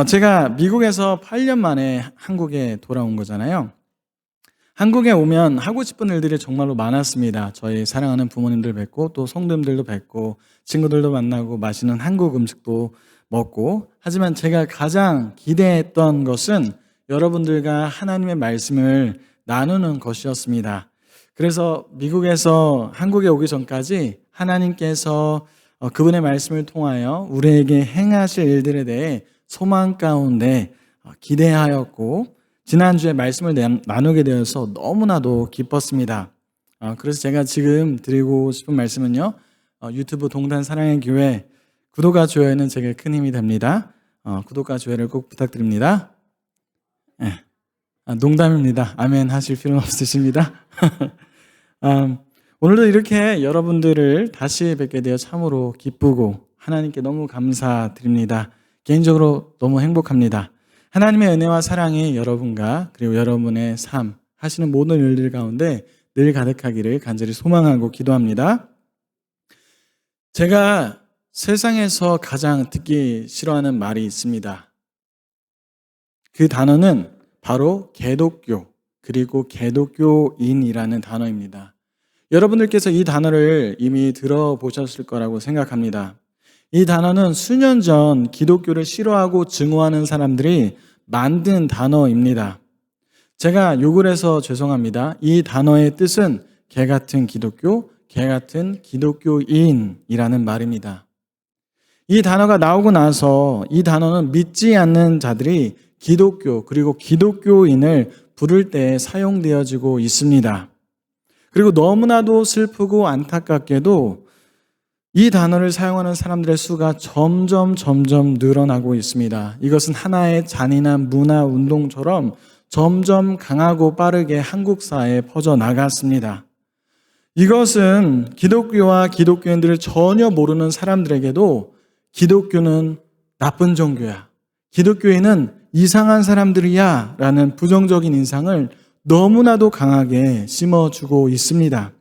제가 미국에서 8년 만에 한국에 돌아온 거잖아요. 한국에 오면 하고 싶은 일들이 정말로 많았습니다. 저희 사랑하는 부모님들 뵙고 또 성도님들도 뵙고 친구들도 만나고 맛있는 한국 음식도 먹고, 하지만 제가 가장 기대했던 것은 여러분들과 하나님의 말씀을 나누는 것이었습니다. 그래서 미국에서 한국에 오기 전까지 하나님께서 그분의 말씀을 통하여 우리에게 행하실 일들에 대해 소망 가운데 기대하였고, 지난주에 말씀을 나누게 되어서 너무나도 기뻤습니다. 그래서 제가 지금 드리고 싶은 말씀은요, 유튜브 동단 사랑의 교회 구독과 좋아요는 제게 큰 힘이 됩니다. 구독과 좋아요를 꼭 부탁드립니다. 네. 농담입니다. 아멘 하실 필요는 없으십니다. 오늘도 이렇게 여러분들을 다시 뵙게 되어 참으로 기쁘고 하나님께 너무 감사드립니다. 개인적으로 너무 행복합니다. 하나님의 은혜와 사랑이 여러분과 그리고 여러분의 삶 하시는 모든 일들 가운데 늘 가득하기를 간절히 소망하고 기도합니다. 제가 세상에서 가장 듣기 싫어하는 말이 있습니다. 그 단어는 바로 개독교 그리고 개독교인이라는 단어입니다. 여러분들께서 이 단어를 이미 들어보셨을 거라고 생각합니다. 이 단어는 수년 전 기독교를 싫어하고 증오하는 사람들이 만든 단어입니다. 제가 욕을 해서 죄송합니다. 이 단어의 뜻은 개 같은 기독교, 개 같은 기독교인이라는 말입니다. 이 단어가 나오고 나서 이 단어는 믿지 않는 자들이 기독교 그리고 기독교인을 부를 때 사용되어지고 있습니다. 그리고 너무나도 슬프고 안타깝게도 이 단어를 사용하는 사람들의 수가 점점 늘어나고 있습니다. 이것은 하나의 잔인한 문화 운동처럼 점점 강하고 빠르게 한국 사회에 퍼져나갔습니다. 이것은 기독교와 기독교인들을 전혀 모르는 사람들에게도 기독교는 나쁜 종교야, 기독교인은 이상한 사람들이야 라는 부정적인 인상을 너무나도 강하게 심어주고 있습니다.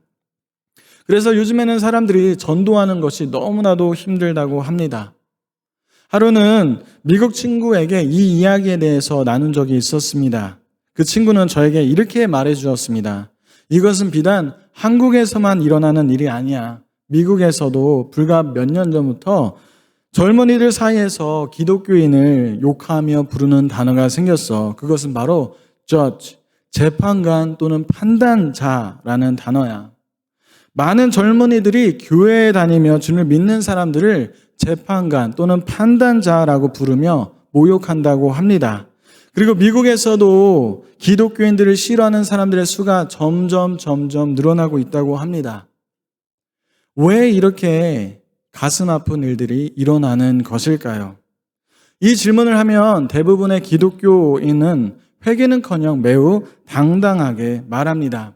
그래서 요즘에는 사람들이 전도하는 것이 너무나도 힘들다고 합니다. 하루는 미국 친구에게 이 이야기에 대해서 나눈 적이 있었습니다. 그 친구는 저에게 이렇게 말해 주었습니다. 이것은 비단 한국에서만 일어나는 일이 아니야. 미국에서도 불과 몇 년 전부터 젊은이들 사이에서 기독교인을 욕하며 부르는 단어가 생겼어. 그것은 바로 judge, 재판관 또는 판단자라는 단어야. 많은 젊은이들이 교회에 다니며 주를 믿는 사람들을 재판관 또는 판단자라고 부르며 모욕한다고 합니다. 그리고 미국에서도 기독교인들을 싫어하는 사람들의 수가 점점 늘어나고 있다고 합니다. 왜 이렇게 가슴 아픈 일들이 일어나는 것일까요? 이 질문을 하면 대부분의 기독교인은 회개는커녕 매우 당당하게 말합니다.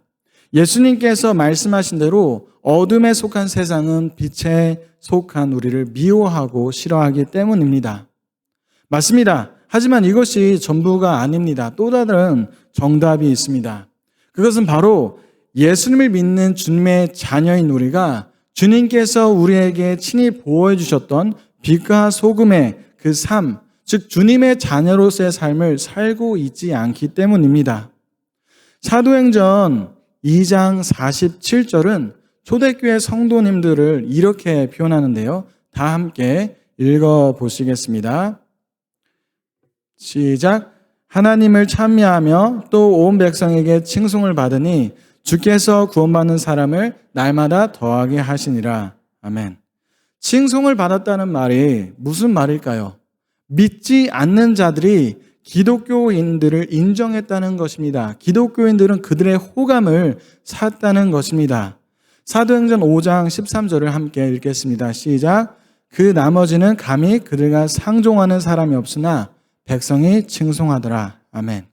예수님께서 말씀하신 대로 어둠에 속한 세상은 빛에 속한 우리를 미워하고 싫어하기 때문입니다. 맞습니다. 하지만 이것이 전부가 아닙니다. 또 다른 정답이 있습니다. 그것은 바로 예수님을 믿는 주님의 자녀인 우리가 주님께서 우리에게 친히 보호해 주셨던 빛과 소금의 그 삶, 즉 주님의 자녀로서의 삶을 살고 있지 않기 때문입니다. 사도행전 2장 47절은 초대교회 성도님들을 이렇게 표현하는데요. 다 함께 읽어보시겠습니다. 시작. 하나님을 찬미하며 또 온 백성에게 칭송을 받으니 주께서 구원받는 사람을 날마다 더하게 하시니라. 아멘. 칭송을 받았다는 말이 무슨 말일까요? 믿지 않는 자들이 기독교인들을 인정했다는 것입니다. 기독교인들은 그들의 호감을 샀다는 것입니다. 사도행전 5장 13절을 함께 읽겠습니다. 시작. 그 나머지는 감히 그들과 상종하는 사람이 없으나 백성이 칭송하더라. 아멘.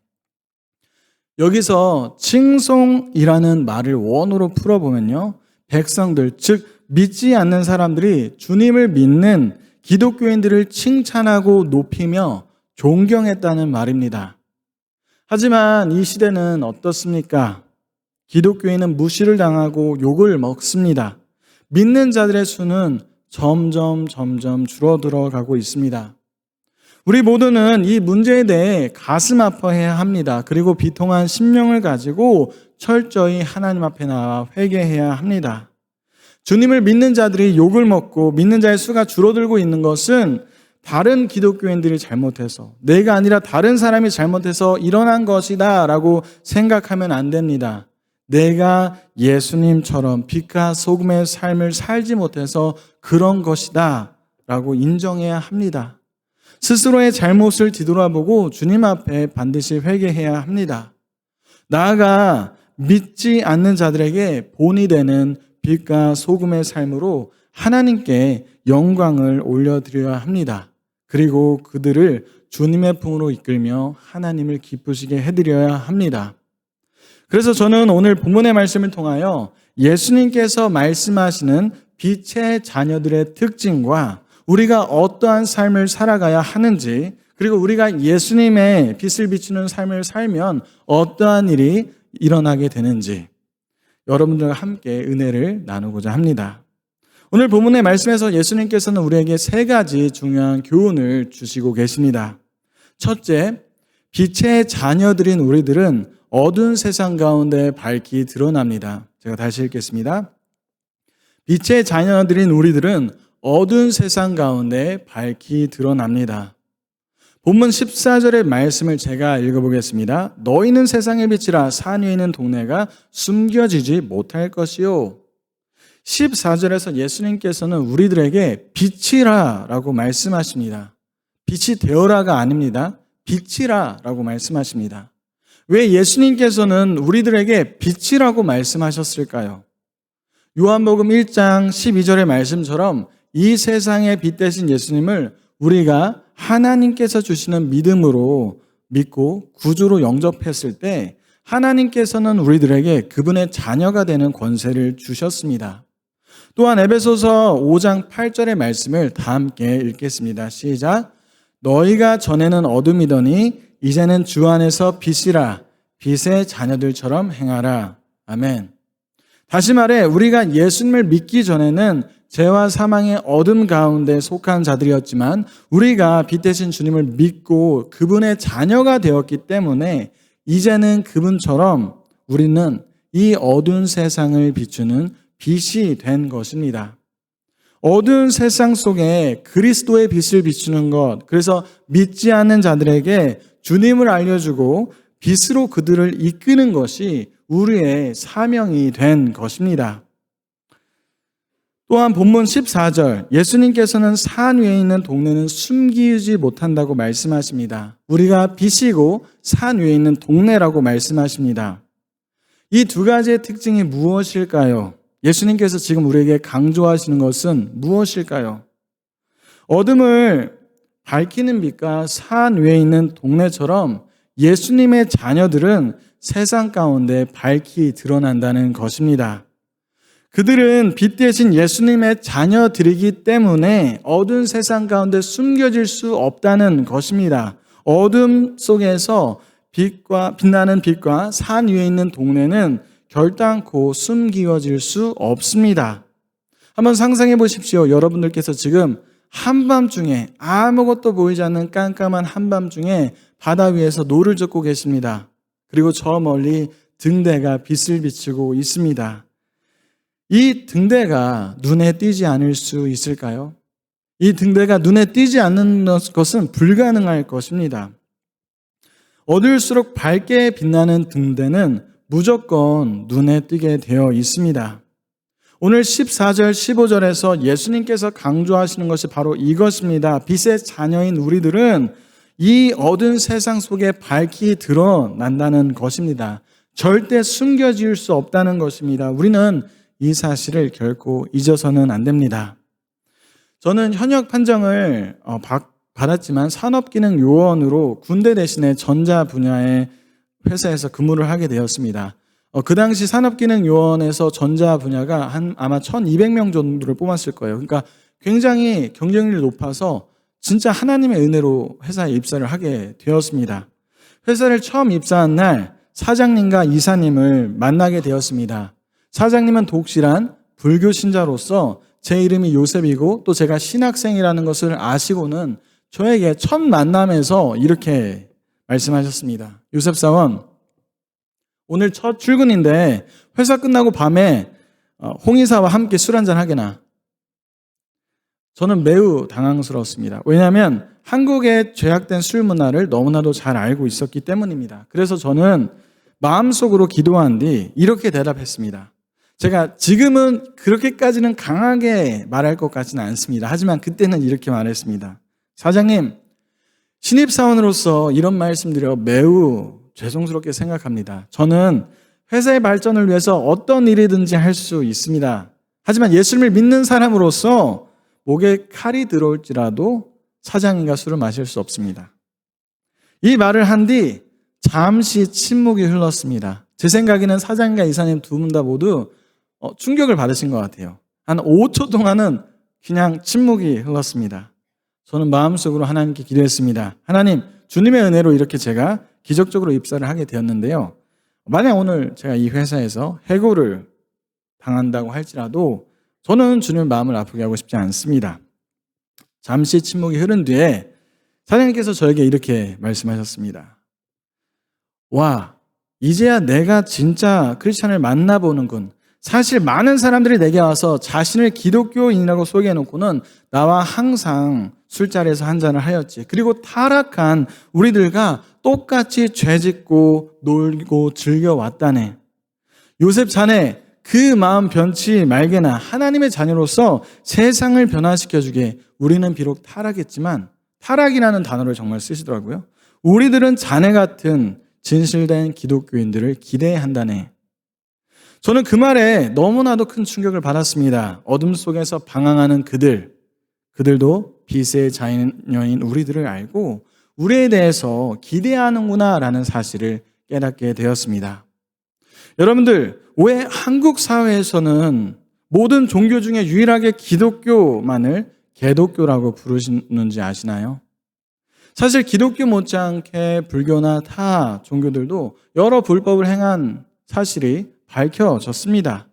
여기서 칭송이라는 말을 원어로 풀어보면요, 백성들, 즉 믿지 않는 사람들이 주님을 믿는 기독교인들을 칭찬하고 높이며 존경했다는 말입니다. 하지만 이 시대는 어떻습니까? 기독교인은 무시를 당하고 욕을 먹습니다. 믿는 자들의 수는 점점 줄어들어 가고 있습니다. 우리 모두는 이 문제에 대해 가슴 아파해야 합니다. 그리고 비통한 심령을 가지고 철저히 하나님 앞에 나와 회개해야 합니다. 주님을 믿는 자들이 욕을 먹고 믿는 자의 수가 줄어들고 있는 것은 다른 기독교인들이 잘못해서, 내가 아니라 다른 사람이 잘못해서 일어난 것이다 라고 생각하면 안 됩니다. 내가 예수님처럼 빛과 소금의 삶을 살지 못해서 그런 것이다 라고 인정해야 합니다. 스스로의 잘못을 뒤돌아보고 주님 앞에 반드시 회개해야 합니다. 나아가 믿지 않는 자들에게 본이 되는 빛과 소금의 삶으로 하나님께 영광을 올려드려야 합니다. 그리고 그들을 주님의 품으로 이끌며 하나님을 기쁘시게 해드려야 합니다. 그래서 저는 오늘 본문의 말씀을 통하여 예수님께서 말씀하시는 빛의 자녀들의 특징과 우리가 어떠한 삶을 살아가야 하는지, 그리고 우리가 예수님의 빛을 비추는 삶을 살면 어떠한 일이 일어나게 되는지 여러분들과 함께 은혜를 나누고자 합니다. 오늘 본문의 말씀에서 예수님께서는 우리에게 세 가지 중요한 교훈을 주시고 계십니다. 첫째, 빛의 자녀들인 우리들은 어두운 세상 가운데 밝히 드러납니다. 제가 다시 읽겠습니다. 빛의 자녀들인 우리들은 어두운 세상 가운데 밝히 드러납니다. 본문 14절의 말씀을 제가 읽어보겠습니다. 너희는 세상의 빛이라 산 위에 있는 동네가 숨겨지지 못할 것이요. 14절에서 예수님께서는 우리들에게 빛이라 라고 말씀하십니다. 빛이 되어라가 아닙니다. 빛이라 라고 말씀하십니다. 왜 예수님께서는 우리들에게 빛이라고 말씀하셨을까요? 요한복음 1장 12절의 말씀처럼 이 세상의 빛 되신 예수님을 우리가 하나님께서 주시는 믿음으로 믿고 구주로 영접했을 때 하나님께서는 우리들에게 그분의 자녀가 되는 권세를 주셨습니다. 또한 에베소서 5장 8절의 말씀을 다 함께 읽겠습니다. 시작. 너희가 전에는 어둠이더니 이제는 주 안에서 빛이라 빛의 자녀들처럼 행하라. 아멘. 다시 말해 우리가 예수님을 믿기 전에는 죄와 사망의 어둠 가운데 속한 자들이었지만 우리가 빛 되신 주님을 믿고 그분의 자녀가 되었기 때문에 이제는 그분처럼 우리는 이 어두운 세상을 비추는 빛이 된 것입니다. 어두운 세상 속에 그리스도의 빛을 비추는 것, 그래서 믿지 않는 자들에게 주님을 알려주고 빛으로 그들을 이끄는 것이 우리의 사명이 된 것입니다. 또한 본문 14절, 예수님께서는 산 위에 있는 동네는 숨기지 못한다고 말씀하십니다. 우리가 빛이고 산 위에 있는 동네라고 말씀하십니다. 이 두 가지의 특징이 무엇일까요? 예수님께서 지금 우리에게 강조하시는 것은 무엇일까요? 어둠을 밝히는 빛과 산 위에 있는 동네처럼 예수님의 자녀들은 세상 가운데 밝히 드러난다는 것입니다. 그들은 빛 대신 예수님의 자녀들이기 때문에 어두운 세상 가운데 숨겨질 수 없다는 것입니다. 어둠 속에서 빛나는 빛과 산 위에 있는 동네는 결단코 숨기워질 수 없습니다. 한번 상상해 보십시오. 여러분들께서 지금 한밤중에 아무것도 보이지 않는 깜깜한 한밤중에 바다 위에서 노를 젓고 계십니다. 그리고 저 멀리 등대가 빛을 비추고 있습니다. 이 등대가 눈에 띄지 않을 수 있을까요? 이 등대가 눈에 띄지 않는 것은 불가능할 것입니다. 어두울수록 밝게 빛나는 등대는 무조건 눈에 띄게 되어 있습니다. 오늘 14절, 15절에서 예수님께서 강조하시는 것이 바로 이것입니다. 빛의 자녀인 우리들은 이 어두운 세상 속에 밝히 드러난다는 것입니다. 절대 숨겨질 수 없다는 것입니다. 우리는 이 사실을 결코 잊어서는 안 됩니다. 저는 현역 판정을 받았지만 산업기능요원으로 군대 대신에 전자 분야의 회사에서 근무를 하게 되었습니다. 그 당시 산업기능요원에서 전자 분야가 아마 1200명 정도를 뽑았을 거예요. 그러니까 굉장히 경쟁률이 높아서 진짜 하나님의 은혜로 회사에 입사를 하게 되었습니다. 회사를 처음 입사한 날 사장님과 이사님을 만나게 되었습니다. 사장님은 독실한 불교 신자로서 제 이름이 요셉이고 또 제가 신학생이라는 것을 아시고는 저에게 첫 만남에서 이렇게 말씀하셨습니다. 요셉 사원, 오늘 첫 출근인데 회사 끝나고 밤에 홍의사와 함께 술 한잔 하게나. 저는 매우 당황스러웠습니다. 왜냐하면 한국의 죄악된 술 문화를 너무나도 잘 알고 있었기 때문입니다. 그래서 저는 마음속으로 기도한 뒤 이렇게 대답했습니다. 제가 지금은 그렇게까지는 강하게 말할 것 같지는 않습니다. 하지만 그때는 이렇게 말했습니다. 사장님, 신입사원으로서 이런 말씀드려 매우 죄송스럽게 생각합니다. 저는 회사의 발전을 위해서 어떤 일이든지 할 수 있습니다. 하지만 예수님을 믿는 사람으로서 목에 칼이 들어올지라도 사장님과 술을 마실 수 없습니다. 이 말을 한 뒤 잠시 침묵이 흘렀습니다. 제 생각에는 사장님과 이사님 두 분 다 모두 충격을 받으신 것 같아요. 한 5초 동안은 그냥 침묵이 흘렀습니다. 저는 마음속으로 하나님께 기도했습니다. 하나님, 주님의 은혜로 이렇게 제가 기적적으로 입사를 하게 되었는데요. 만약 오늘 제가 이 회사에서 해고를 당한다고 할지라도 저는 주님의 마음을 아프게 하고 싶지 않습니다. 잠시 침묵이 흐른 뒤에 사장님께서 저에게 이렇게 말씀하셨습니다. 와, 이제야 내가 진짜 크리스찬을 만나보는군. 사실 많은 사람들이 내게 와서 자신을 기독교인이라고 소개해놓고는 나와 항상 술자리에서 한잔을 하였지. 그리고 타락한 우리들과 똑같이 죄짓고 놀고 즐겨왔다네. 요셉 자네, 그 마음 변치 말게나. 하나님의 자녀로서 세상을 변화시켜주게. 우리는 비록 타락했지만, 타락이라는 단어를 정말 쓰시더라고요. 우리들은 자네 같은 진실된 기독교인들을 기대한다네. 저는 그 말에 너무나도 큰 충격을 받았습니다. 어둠 속에서 방황하는 그들도 빛의 자녀인 우리들을 알고 우리에 대해서 기대하는구나라는 사실을 깨닫게 되었습니다. 여러분들, 왜 한국 사회에서는 모든 종교 중에 유일하게 기독교만을 개독교라고 부르시는지 아시나요? 사실 기독교 못지않게 불교나 타 종교들도 여러 불법을 행한 사실이 밝혀졌습니다.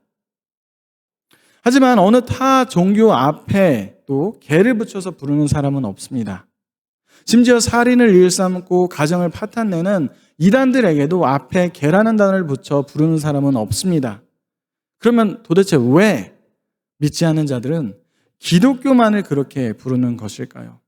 하지만 어느 타 종교 앞에 또 개를 붙여서 부르는 사람은 없습니다. 심지어 살인을 일삼고 가정을 파탄내는 이단들에게도 앞에 개라는 단어를 붙여 부르는 사람은 없습니다. 그러면 도대체 왜 믿지 않는 자들은 기독교만을 그렇게 부르는 것일까요?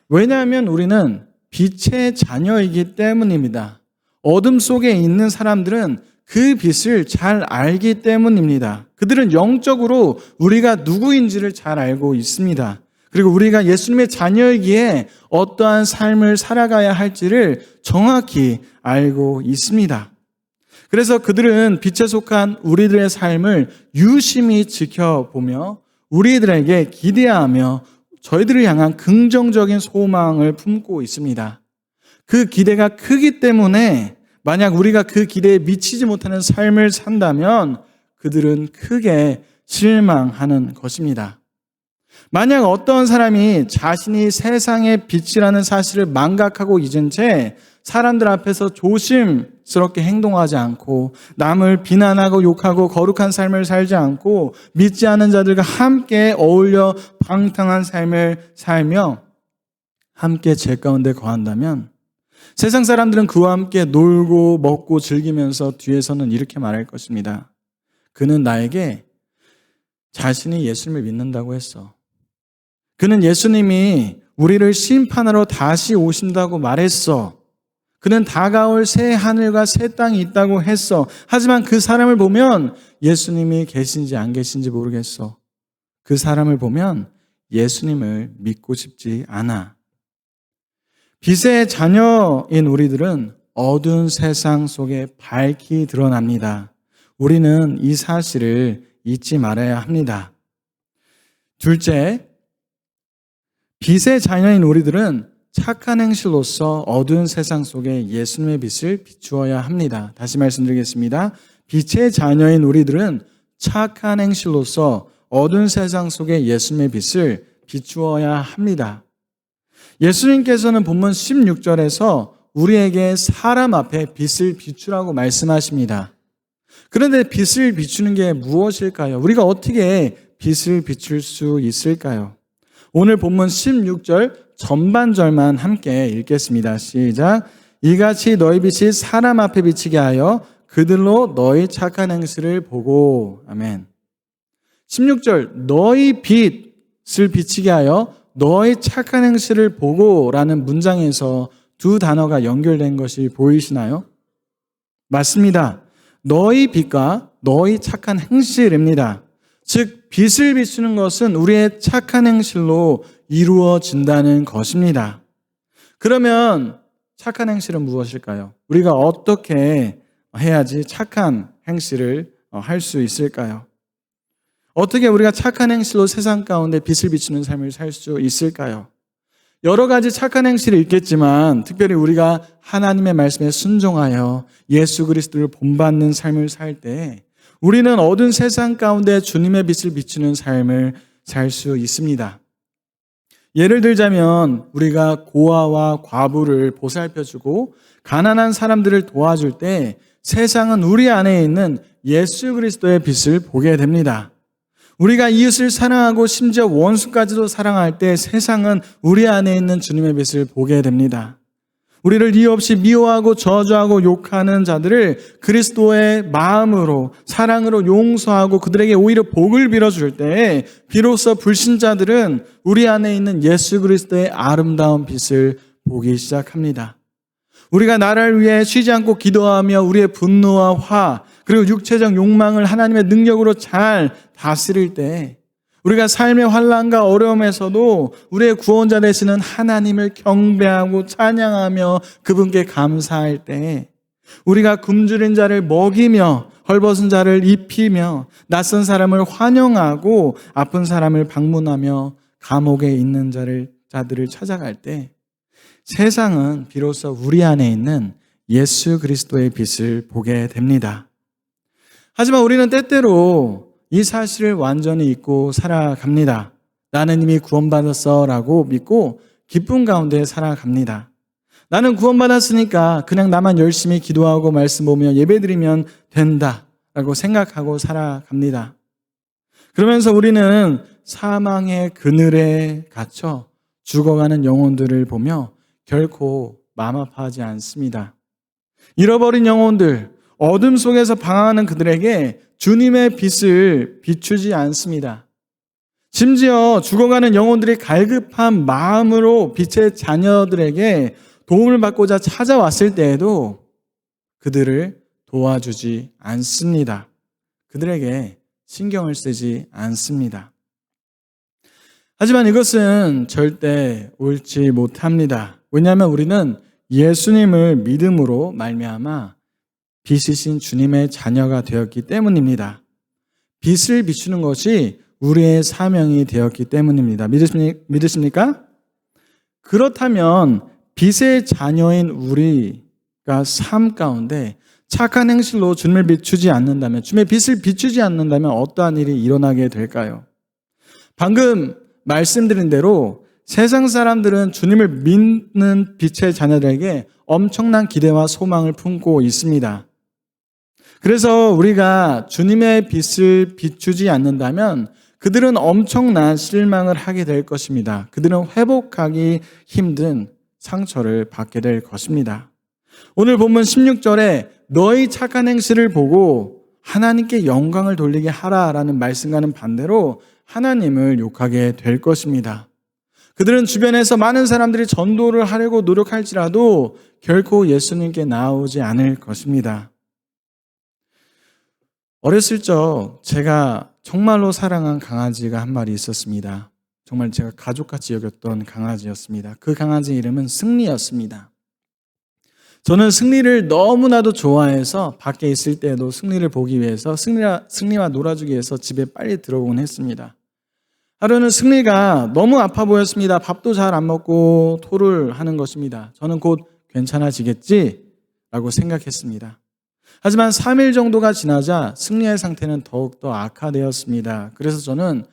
왜냐하면 우리는 빛의 자녀이기 때문입니다. 어둠 속에 있는 사람들은 그 빛을 잘 알기 때문입니다. 그들은 영적으로 우리가 누구인지를 잘 알고 있습니다. 그리고 우리가 예수님의 자녀이기에 어떠한 삶을 살아가야 할지를 정확히 알고 있습니다. 그래서 그들은 빛에 속한 우리들의 삶을 유심히 지켜보며 우리들에게 기대하며 저희들을 향한 긍정적인 소망을 품고 있습니다. 그 기대가 크기 때문에 만약 우리가 그 기대에 미치지 못하는 삶을 산다면 그들은 크게 실망하는 것입니다. 만약 어떤 사람이 자신이 세상의 빛이라는 사실을 망각하고 잊은 채 사람들 앞에서 조심스럽게 행동하지 않고 남을 비난하고 욕하고 거룩한 삶을 살지 않고 믿지 않는 자들과 함께 어울려 방탕한 삶을 살며 함께 죄 가운데 거한다면 세상 사람들은 그와 함께 놀고 먹고 즐기면서 뒤에서는 이렇게 말할 것입니다. 그는 나에게 자신이 예수님을 믿는다고 했어. 그는 예수님이 우리를 심판하러 다시 오신다고 말했어. 그는 다가올 새 하늘과 새 땅이 있다고 했어. 하지만 그 사람을 보면 예수님이 계신지 안 계신지 모르겠어. 그 사람을 보면 예수님을 믿고 싶지 않아. 빛의 자녀인 우리들은 어두운 세상 속에 밝히 드러납니다. 우리는 이 사실을 잊지 말아야 합니다. 둘째, 빛의 자녀인 우리들은 착한 행실로서 어두운 세상 속에 예수님의 빛을 비추어야 합니다. 다시 말씀드리겠습니다. 빛의 자녀인 우리들은 착한 행실로서 어두운 세상 속에 예수님의 빛을 비추어야 합니다. 예수님께서는 본문 16절에서 우리에게 사람 앞에 빛을 비추라고 말씀하십니다. 그런데 빛을 비추는 게 무엇일까요? 우리가 어떻게 빛을 비출 수 있을까요? 오늘 본문 16절 전반절만 함께 읽겠습니다. 시작. 이같이 너희 빛이 사람 앞에 비치게 하여 그들로 너희 착한 행실을 보고. 아멘. 16절 너희 빛을 비치게 하여 너희 착한 행실을 보고 라는 문장에서 두 단어가 연결된 것이 보이시나요? 맞습니다. 너희 빛과 너희 착한 행실입니다. 즉 빛을 비추는 것은 우리의 착한 행실로 이루어진다는 것입니다. 그러면 착한 행실은 무엇일까요? 우리가 어떻게 해야지 착한 행실을 할 수 있을까요? 어떻게 우리가 착한 행실로 세상 가운데 빛을 비추는 삶을 살 수 있을까요? 여러 가지 착한 행실이 있겠지만 특별히 우리가 하나님의 말씀에 순종하여 예수 그리스도를 본받는 삶을 살 때 우리는 어두운 세상 가운데 주님의 빛을 비추는 삶을 살 수 있습니다. 예를 들자면 우리가 고아와 과부를 보살펴주고 가난한 사람들을 도와줄 때 세상은 우리 안에 있는 예수 그리스도의 빛을 보게 됩니다. 우리가 이웃을 사랑하고 심지어 원수까지도 사랑할 때 세상은 우리 안에 있는 주님의 빛을 보게 됩니다. 우리를 이유 없이 미워하고 저주하고 욕하는 자들을 그리스도의 마음으로 사랑으로 용서하고 그들에게 오히려 복을 빌어줄 때 비로소 불신자들은 우리 안에 있는 예수 그리스도의 아름다운 빛을 보기 시작합니다. 우리가 나라를 위해 쉬지 않고 기도하며 우리의 분노와 화 그리고 육체적 욕망을 하나님의 능력으로 잘 다스릴 때 우리가 삶의 환난과 어려움에서도 우리의 구원자 되시는 하나님을 경배하고 찬양하며 그분께 감사할 때 우리가 굶주린 자를 먹이며 헐벗은 자를 입히며 낯선 사람을 환영하고 아픈 사람을 방문하며 감옥에 있는 자들을 찾아갈 때 세상은 비로소 우리 안에 있는 예수 그리스도의 빛을 보게 됩니다. 하지만 우리는 때때로 이 사실을 완전히 잊고 살아갑니다. 나는 이미 구원받았어 라고 믿고 기쁨 가운데 살아갑니다. 나는 구원받았으니까 그냥 나만 열심히 기도하고 말씀 보며 예배드리면 된다 라고 생각하고 살아갑니다. 그러면서 우리는 사망의 그늘에 갇혀 죽어가는 영혼들을 보며 결코 마음 아파하지 않습니다. 잃어버린 영혼들, 어둠 속에서 방황하는 그들에게 주님의 빛을 비추지 않습니다. 심지어 죽어가는 영혼들이 갈급한 마음으로 빛의 자녀들에게 도움을 받고자 찾아왔을 때에도 그들을 도와주지 않습니다. 그들에게 신경을 쓰지 않습니다. 하지만 이것은 절대 옳지 못합니다. 왜냐하면 우리는 예수님을 믿음으로 말미암아 빛이신 주님의 자녀가 되었기 때문입니다. 빛을 비추는 것이 우리의 사명이 되었기 때문입니다. 믿으십니까? 그렇다면 빛의 자녀인 우리가 삶 가운데 착한 행실로 주님을 비추지 않는다면, 주님의 빛을 비추지 않는다면 어떠한 일이 일어나게 될까요? 방금 말씀드린 대로 세상 사람들은 주님을 믿는 빛의 자녀들에게 엄청난 기대와 소망을 품고 있습니다. 그래서 우리가 주님의 빛을 비추지 않는다면 그들은 엄청난 실망을 하게 될 것입니다. 그들은 회복하기 힘든 상처를 받게 될 것입니다. 오늘 본문 16절에 너희 착한 행실을 보고 하나님께 영광을 돌리게 하라라는 말씀과는 반대로 하나님을 욕하게 될 것입니다. 그들은 주변에서 많은 사람들이 전도를 하려고 노력할지라도 결코 예수님께 나오지 않을 것입니다. 어렸을 적 제가 정말로 사랑한 강아지가 한 마리 있었습니다. 정말 제가 가족같이 여겼던 강아지였습니다. 그 강아지 이름은 승리였습니다. 저는 승리를 너무나도 좋아해서 밖에 있을 때도 승리를 보기 위해서 승리와 놀아주기 위해서 집에 빨리 들어오곤 했습니다. 하루는 승리가 너무 아파 보였습니다. 밥도 잘 안 먹고 토를 하는 것입니다. 저는 곧 괜찮아지겠지라고 생각했습니다. 하지만 3일 정도가 지나자 승리의 상태는 더욱더 악화되었습니다. 그래서 저는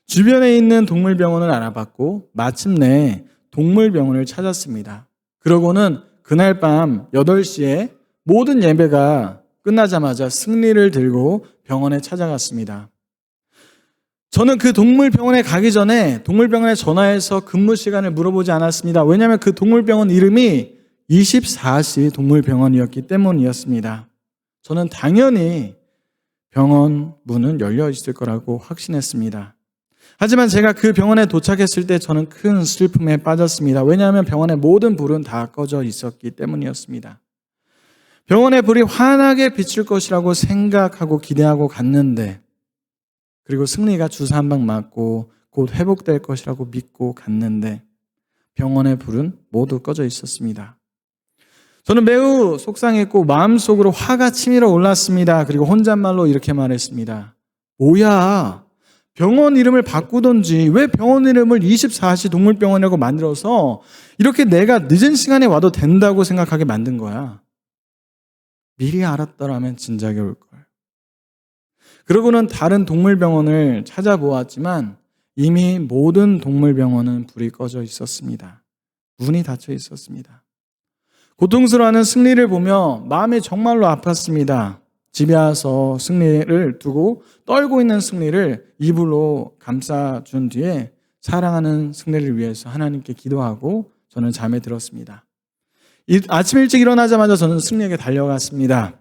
주변에 있는 동물병원을 알아봤고 마침내 동물병원을 찾았습니다. 그러고는 그날 밤 8시에 모든 예배가 끝나자마자 승리를 들고 병원에 찾아갔습니다. 저는 그 동물병원에 가기 전에 동물병원에 전화해서 근무 시간을 물어보지 않았습니다. 왜냐하면 그 동물병원 이름이 24시 동물병원이었기 때문이었습니다. 저는 당연히 병원 문은 열려 있을 거라고 확신했습니다. 하지만 제가 그 병원에 도착했을 때 저는 큰 슬픔에 빠졌습니다. 왜냐하면 병원의 모든 불은 다 꺼져 있었기 때문이었습니다. 병원의 불이 환하게 비칠 것이라고 생각하고 기대하고 갔는데, 그리고 승리가 주사 한 방 맞고 곧 회복될 것이라고 믿고 갔는데 병원의 불은 모두 꺼져 있었습니다. 저는 매우 속상했고 마음속으로 화가 치밀어 올랐습니다. 그리고 혼잣말로 이렇게 말했습니다. 뭐야, 병원 이름을 바꾸던지 왜 병원 이름을 24시 동물병원이라고 만들어서 이렇게 내가 늦은 시간에 와도 된다고 생각하게 만든 거야. 미리 알았더라면 진작에 올걸. 그러고는 다른 동물병원을 찾아보았지만 이미 모든 동물병원은 불이 꺼져 있었습니다. 문이 닫혀 있었습니다. 고통스러워하는 승리를 보며 마음이 정말로 아팠습니다. 집에 와서 승리를 두고 떨고 있는 승리를 이불로 감싸준 뒤에 사랑하는 승리를 위해서 하나님께 기도하고 저는 잠에 들었습니다. 아침 일찍 일어나자마자 저는 승리에게 달려갔습니다.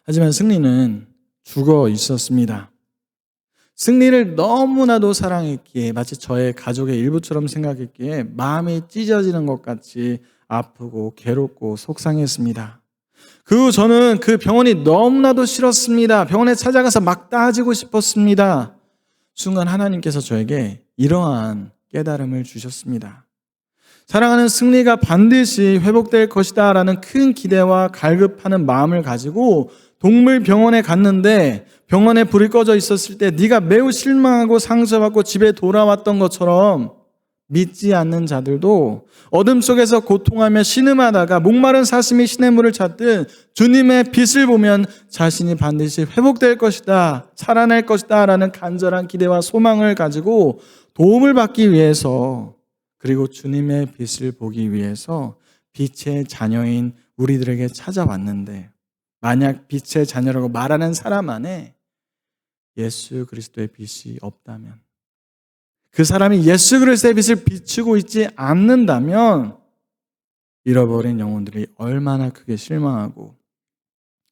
하지만 승리는 죽어 있었습니다. 승리를 너무나도 사랑했기에 마치 저의 가족의 일부처럼 생각했기에 마음이 찢어지는 것 같이 아프고 괴롭고 속상했습니다. 그 후 저는 그 병원이 너무나도 싫었습니다. 병원에 찾아가서 막 따지고 싶었습니다. 순간 하나님께서 저에게 이러한 깨달음을 주셨습니다. 사랑하는 승리가 반드시 회복될 것이다 라는 큰 기대와 갈급하는 마음을 가지고 동물병원에 갔는데 병원에 불이 꺼져 있었을 때 네가 매우 실망하고 상처받고 집에 돌아왔던 것처럼 믿지 않는 자들도 어둠 속에서 고통하며 신음하다가 목마른 사슴이 시냇물을 찾듯 주님의 빛을 보면 자신이 반드시 회복될 것이다, 살아날 것이다 라는 간절한 기대와 소망을 가지고 도움을 받기 위해서, 그리고 주님의 빛을 보기 위해서 빛의 자녀인 우리들에게 찾아왔는데, 만약 빛의 자녀라고 말하는 사람 안에 예수 그리스도의 빛이 없다면, 그 사람이 예수 그리스도의 빛을 비추고 있지 않는다면 잃어버린 영혼들이 얼마나 크게 실망하고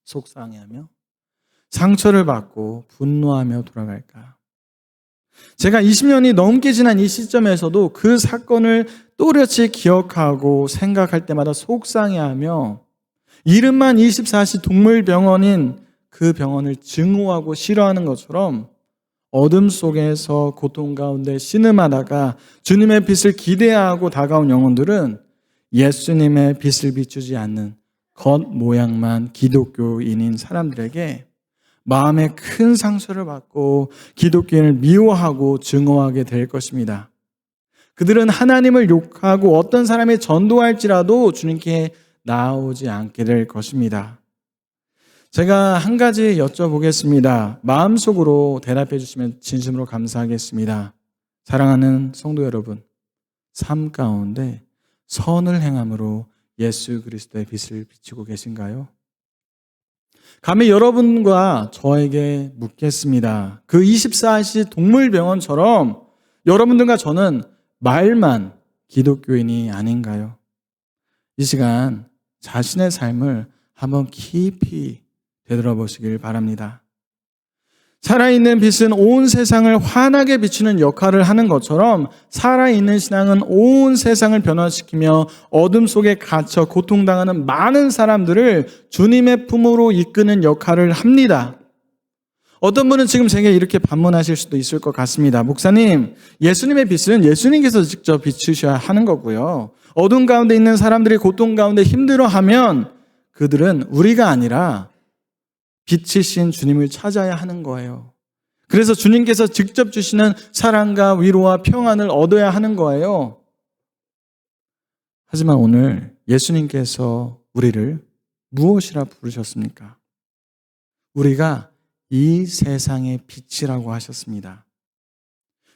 속상해하며 상처를 받고 분노하며 돌아갈까. 제가 20년이 넘게 지난 이 시점에서도 그 사건을 또렷이 기억하고 생각할 때마다 속상해하며 이름만 24시 동물병원인 그 병원을 증오하고 싫어하는 것처럼 어둠 속에서 고통 가운데 신음하다가 주님의 빛을 기대하고 다가온 영혼들은 예수님의 빛을 비추지 않는 겉모양만 기독교인인 사람들에게 마음에 큰 상처를 받고 기독교인을 미워하고 증오하게 될 것입니다. 그들은 하나님을 욕하고 어떤 사람이 전도할지라도 주님께 나오지 않게 될 것입니다. 제가 한 가지 여쭤보겠습니다. 마음속으로 대답해 주시면 진심으로 감사하겠습니다. 사랑하는 성도 여러분, 삶 가운데 선을 행함으로 예수 그리스도의 빛을 비추고 계신가요? 감히 여러분과 저에게 묻겠습니다. 그 24시 동물병원처럼 여러분들과 저는 말만 기독교인이 아닌가요? 이 시간 자신의 삶을 한번 깊이 되돌아보시길 바랍니다. 살아있는 빛은 온 세상을 환하게 비추는 역할을 하는 것처럼 살아있는 신앙은 온 세상을 변화시키며 어둠 속에 갇혀 고통당하는 많은 사람들을 주님의 품으로 이끄는 역할을 합니다. 어떤 분은 지금 제게 이렇게 반문하실 수도 있을 것 같습니다. 목사님, 예수님의 빛은 예수님께서 직접 비추셔야 하는 거고요. 어둠 가운데 있는 사람들이 고통 가운데 힘들어하면 그들은 우리가 아니라 빛이신 주님을 찾아야 하는 거예요. 그래서 주님께서 직접 주시는 사랑과 위로와 평안을 얻어야 하는 거예요. 하지만 오늘 예수님께서 우리를 무엇이라 부르셨습니까? 우리가 이 세상의 빛이라고 하셨습니다.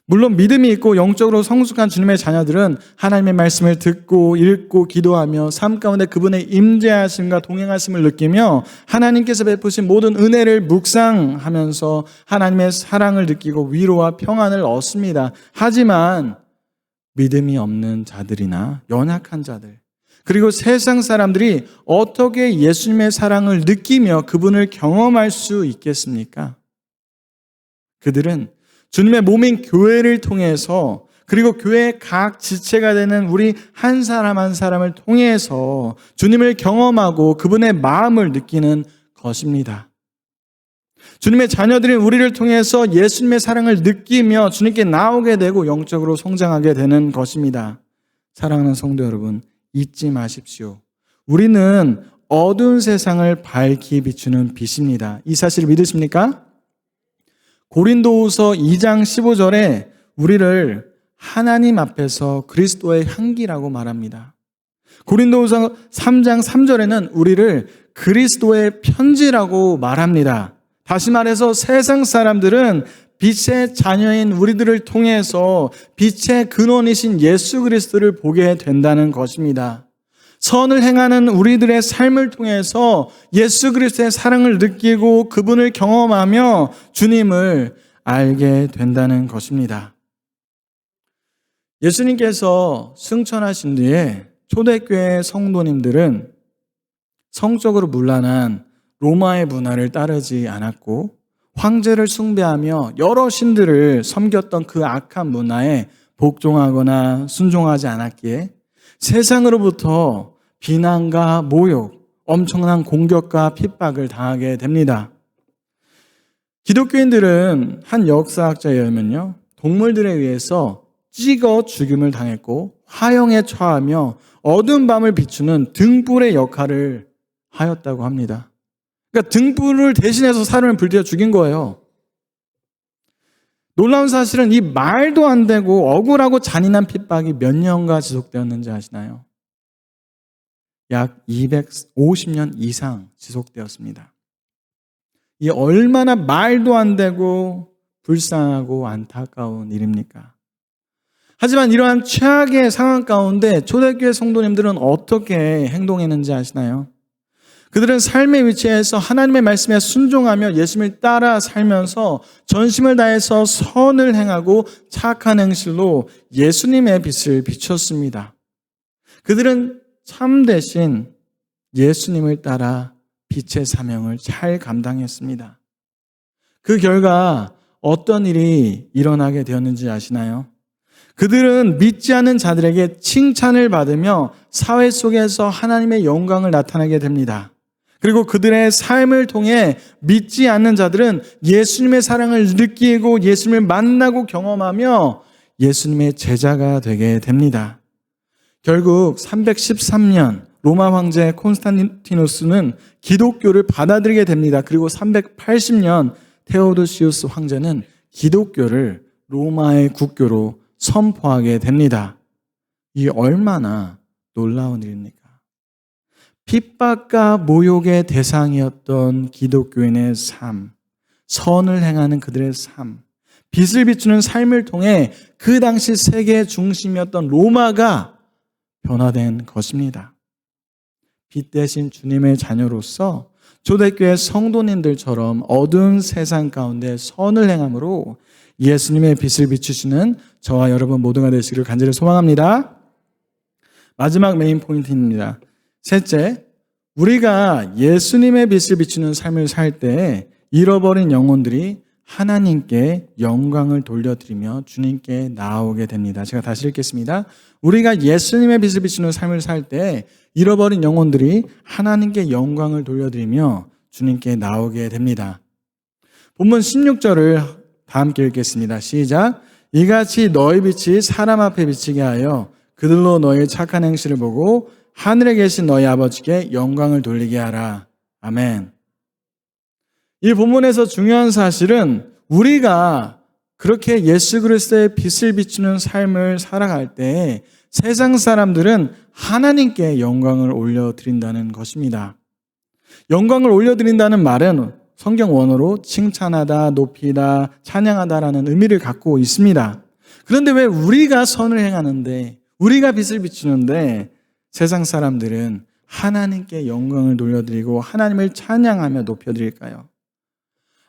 물론 믿음이 있고 영적으로 성숙한 주님의 자녀들은 하나님의 말씀을 듣고 읽고 기도하며 삶 가운데 그분의 임재하심과 동행하심을 느끼며 하나님께서 베푸신 모든 은혜를 묵상하면서 하나님의 사랑을 느끼고 위로와 평안을 얻습니다. 하지만 믿음이 없는 자들이나 연약한 자들, 그리고 세상 사람들이 어떻게 예수님의 사랑을 느끼며 그분을 경험할 수 있겠습니까? 그들은 주님의 몸인 교회를 통해서, 그리고 교회의 각 지체가 되는 우리 한 사람 한 사람을 통해서 주님을 경험하고 그분의 마음을 느끼는 것입니다. 주님의 자녀들인 우리를 통해서 예수님의 사랑을 느끼며 주님께 나오게 되고 영적으로 성장하게 되는 것입니다. 사랑하는 성도 여러분, 잊지 마십시오. 우리는 어두운 세상을 밝히 비추는 빛입니다. 이 사실을 믿으십니까? 고린도후서 2장 15절에 우리를 하나님 앞에서 그리스도의 향기라고 말합니다. 고린도후서 3장 3절에는 우리를 그리스도의 편지라고 말합니다. 다시 말해서 세상 사람들은 빛의 자녀인 우리들을 통해서 빛의 근원이신 예수 그리스도를 보게 된다는 것입니다. 선을 행하는 우리들의 삶을 통해서 예수 그리스도의 사랑을 느끼고 그분을 경험하며 주님을 알게 된다는 것입니다. 예수님께서 승천하신 뒤에 초대교회 성도님들은 성적으로 문란한 로마의 문화를 따르지 않았고 황제를 숭배하며 여러 신들을 섬겼던 그 악한 문화에 복종하거나 순종하지 않았기에 세상으로부터 비난과 모욕, 엄청난 공격과 핍박을 당하게 됩니다. 기독교인들은 한 역사학자에 의하면요, 동물들에 의해서 찍어 죽임을 당했고 화형에 처하며 어두운 밤을 비추는 등불의 역할을 하였다고 합니다. 그러니까 등불을 대신해서 사람을 불태워 죽인 거예요. 놀라운 사실은 이 말도 안 되고 억울하고 잔인한 핍박이 몇 년간 지속되었는지 아시나요? 약 250년 이상 지속되었습니다. 이 얼마나 말도 안 되고 불쌍하고 안타까운 일입니까? 하지만 이러한 최악의 상황 가운데 초대교회 성도님들은 어떻게 행동했는지 아시나요? 그들은 삶의 위치에서 하나님의 말씀에 순종하며 예수님을 따라 살면서 전심을 다해서 선을 행하고 착한 행실로 예수님의 빛을 비췄습니다. 그들은 참되신 예수님을 따라 빛의 사명을 잘 감당했습니다. 그 결과 어떤 일이 일어나게 되었는지 아시나요? 그들은 믿지 않는 자들에게 칭찬을 받으며 사회 속에서 하나님의 영광을 나타내게 됩니다. 그리고 그들의 삶을 통해 믿지 않는 자들은 예수님의 사랑을 느끼고 예수님을 만나고 경험하며 예수님의 제자가 되게 됩니다. 결국 313년 로마 황제 콘스탄티누스는 기독교를 받아들이게 됩니다. 그리고 380년 테오도시우스 황제는 기독교를 로마의 국교로 선포하게 됩니다. 이 얼마나 놀라운 일입니까? 핍박과 모욕의 대상이었던 기독교인의 삶, 선을 행하는 그들의 삶, 빛을 비추는 삶을 통해 그 당시 세계의 중심이었던 로마가 변화된 것입니다. 빛 대신 주님의 자녀로서 초대교회 성도님들처럼 어두운 세상 가운데 선을 행함으로 예수님의 빛을 비추시는 저와 여러분 모두가 되시기를 간절히 소망합니다. 마지막 메인 포인트입니다. 셋째, 우리가 예수님의 빛을 비추는 삶을 살 때 잃어버린 영혼들이 하나님께 영광을 돌려드리며 주님께 나오게 됩니다. 제가 다시 읽겠습니다. 우리가 예수님의 빛을 비추는 삶을 살 때 잃어버린 영혼들이 하나님께 영광을 돌려드리며 주님께 나오게 됩니다. 본문 16절을 다 함께 읽겠습니다. 시작. 이같이 너희 빛이 사람 앞에 비치게 하여 그들로 너희 착한 행실을 보고 하늘에 계신 너희 아버지께 영광을 돌리게 하라. 아멘. 이 본문에서 중요한 사실은 우리가 그렇게 예수 그리스도의 빛을 비추는 삶을 살아갈 때 세상 사람들은 하나님께 영광을 올려드린다는 것입니다. 영광을 올려드린다는 말은 성경 원어로 칭찬하다, 높이다, 찬양하다라는 의미를 갖고 있습니다. 그런데 왜 우리가 선을 행하는데, 우리가 빛을 비추는데 세상 사람들은 하나님께 영광을 돌려드리고 하나님을 찬양하며 높여드릴까요?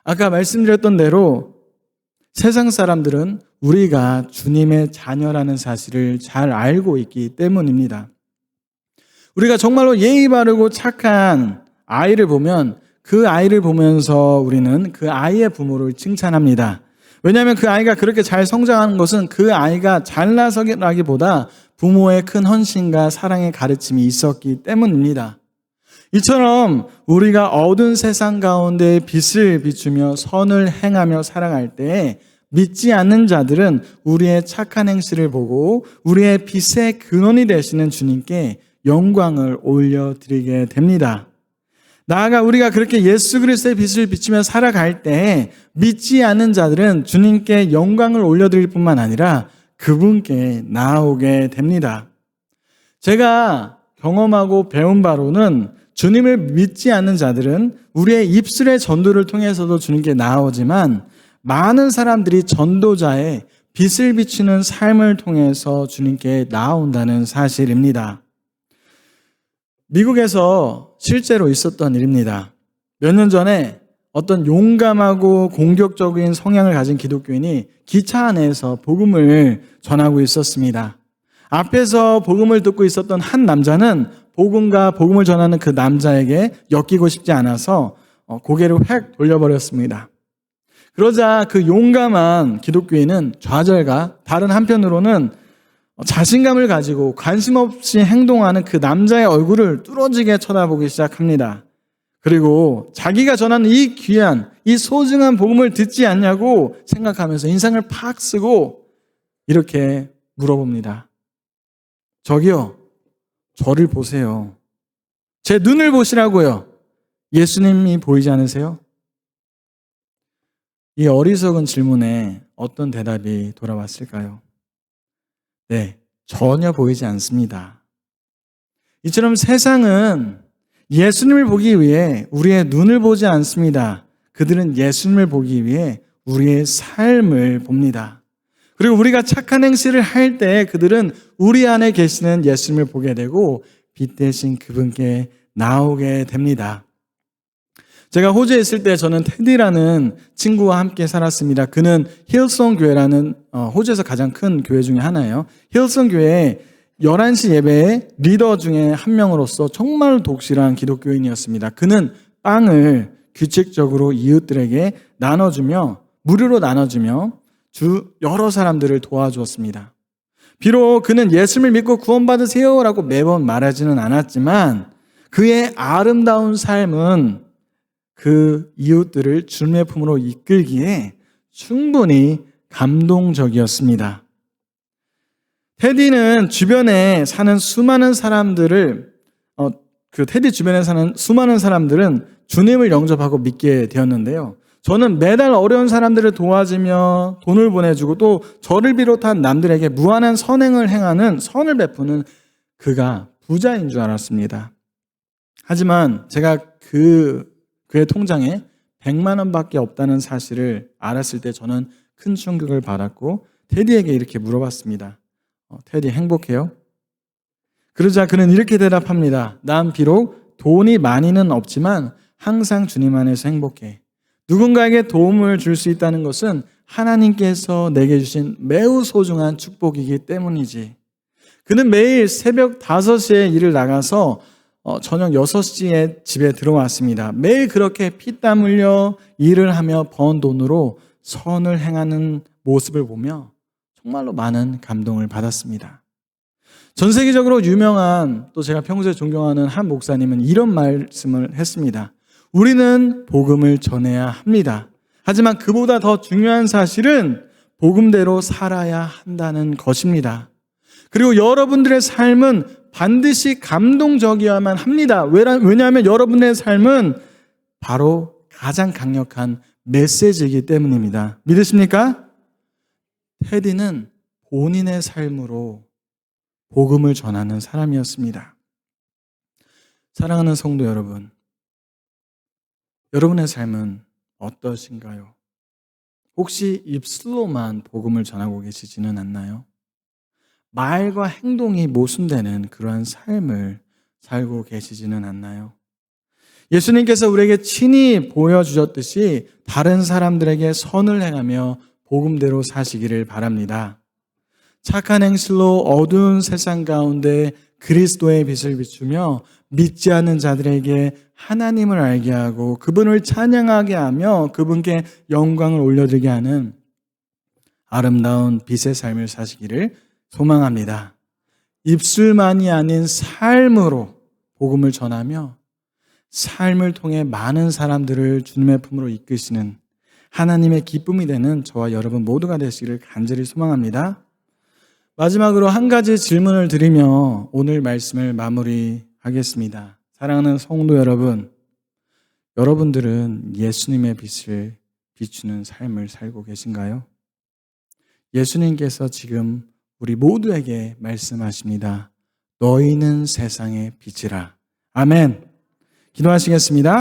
아까 말씀드렸던 대로 세상 사람들은 우리가 주님의 자녀라는 사실을 잘 알고 있기 때문입니다. 우리가 정말로 예의 바르고 착한 아이를 보면 그 아이를 보면서 우리는 그 아이의 부모를 칭찬합니다. 왜냐하면 그 아이가 그렇게 잘 성장하는 것은 그 아이가 잘나서라기보다 부모의 큰 헌신과 사랑의 가르침이 있었기 때문입니다. 이처럼 우리가 어두운 세상 가운데 빛을 비추며 선을 행하며 살아갈 때 믿지 않는 자들은 우리의 착한 행실을 보고 우리의 빛의 근원이 되시는 주님께 영광을 올려드리게 됩니다. 나아가 우리가 그렇게 예수 그리스도의 빛을 비추며 살아갈 때 믿지 않는 자들은 주님께 영광을 올려드릴 뿐만 아니라 그분께 나아오게 됩니다. 제가 경험하고 배운 바로는 주님을 믿지 않는 자들은 우리의 입술의 전도를 통해서도 주님께 나아오지만 많은 사람들이 전도자의 빛을 비추는 삶을 통해서 주님께 나아온다는 사실입니다. 미국에서 실제로 있었던 일입니다. 몇 년 전에 어떤 용감하고 공격적인 성향을 가진 기독교인이 기차 안에서 복음을 전하고 있었습니다. 앞에서 복음을 듣고 있었던 한 남자는 복음을 전하는 그 남자에게 엮이고 싶지 않아서 고개를 획 돌려버렸습니다. 그러자 그 용감한 기독교인은 좌절과 다른 한편으로는 자신감을 가지고 관심 없이 행동하는 그 남자의 얼굴을 뚫어지게 쳐다보기 시작합니다. 그리고 자기가 전하는 이 귀한, 이 소중한 복음을 듣지 않냐고 생각하면서 인상을 팍 쓰고 이렇게 물어봅니다. 저기요, 저를 보세요. 제 눈을 보시라고요. 예수님이 보이지 않으세요? 이 어리석은 질문에 어떤 대답이 돌아왔을까요? 네, 전혀 보이지 않습니다. 이처럼 세상은 예수님을 보기 위해 우리의 눈을 보지 않습니다. 그들은 예수님을 보기 위해 우리의 삶을 봅니다. 그리고 우리가 착한 행실을 할 때 그들은 우리 안에 계시는 예수님을 보게 되고 빛 대신 그분께 나오게 됩니다. 제가 호주에 있을 때 저는 테디라는 친구와 함께 살았습니다. 그는 힐송 교회라는 호주에서 가장 큰 교회 중에 하나예요. 힐송 교회의 11시 예배의 리더 중에 한 명으로서 정말 독실한 기독교인이었습니다. 그는 빵을 규칙적으로 이웃들에게 무료로 나눠주며 여러 사람들을 도와주었습니다. 비록 그는 예수를 믿고 구원받으세요라고 매번 말하지는 않았지만 그의 아름다운 삶은 그 이웃들을 주님의 품으로 이끌기에 충분히 감동적이었습니다. 테디는 주변에 사는 수많은 사람들을 테디 주변에 사는 수많은 사람들은 주님을 영접하고 믿게 되었는데요. 저는 매달 어려운 사람들을 도와주며 돈을 보내주고 또 저를 비롯한 남들에게 무한한 선행을 행하는 선을 베푸는 그가 부자인 줄 알았습니다. 하지만 제가 그의 통장에 100만 원밖에 없다는 사실을 알았을 때 저는 큰 충격을 받았고 테디에게 이렇게 물어봤습니다. 테디 행복해요? 그러자 그는 이렇게 대답합니다. 난 비록 돈이 많이는 없지만 항상 주님 안에서 행복해. 누군가에게 도움을 줄 수 있다는 것은 하나님께서 내게 주신 매우 소중한 축복이기 때문이지. 그는 매일 새벽 5시에 일을 나가서 저녁 6시에 집에 들어왔습니다. 매일 그렇게 피땀 흘려 일을 하며 번 돈으로 선을 행하는 모습을 보며 정말로 많은 감동을 받았습니다. 전 세계적으로 유명한 또 제가 평소에 존경하는 한 목사님은 이런 말씀을 했습니다. 우리는 복음을 전해야 합니다. 하지만 그보다 더 중요한 사실은 복음대로 살아야 한다는 것입니다. 그리고 여러분들의 삶은 반드시 감동적이어야만 합니다. 왜냐하면 여러분의 삶은 바로 가장 강력한 메시지이기 때문입니다. 믿으십니까? 테디는 본인의 삶으로 복음을 전하는 사람이었습니다. 사랑하는 성도 여러분, 여러분의 삶은 어떠신가요? 혹시 입술로만 복음을 전하고 계시지는 않나요? 말과 행동이 모순되는 그러한 삶을 살고 계시지는 않나요? 예수님께서 우리에게 친히 보여주셨듯이 다른 사람들에게 선을 행하며 복음대로 사시기를 바랍니다. 착한 행실로 어두운 세상 가운데 그리스도의 빛을 비추며 믿지 않는 자들에게 하나님을 알게 하고 그분을 찬양하게 하며 그분께 영광을 올려드리게 하는 아름다운 빛의 삶을 사시기를 소망합니다. 입술만이 아닌 삶으로 복음을 전하며 삶을 통해 많은 사람들을 주님의 품으로 이끄시는 하나님의 기쁨이 되는 저와 여러분 모두가 되시기를 간절히 소망합니다. 마지막으로 한 가지 질문을 드리며 오늘 말씀을 마무리하겠습니다. 사랑하는 성도 여러분, 여러분들은 예수님의 빛을 비추는 삶을 살고 계신가요? 예수님께서 지금 우리 모두에게 말씀하십니다. 너희는 세상의 빛이라. 아멘. 기도하시겠습니다.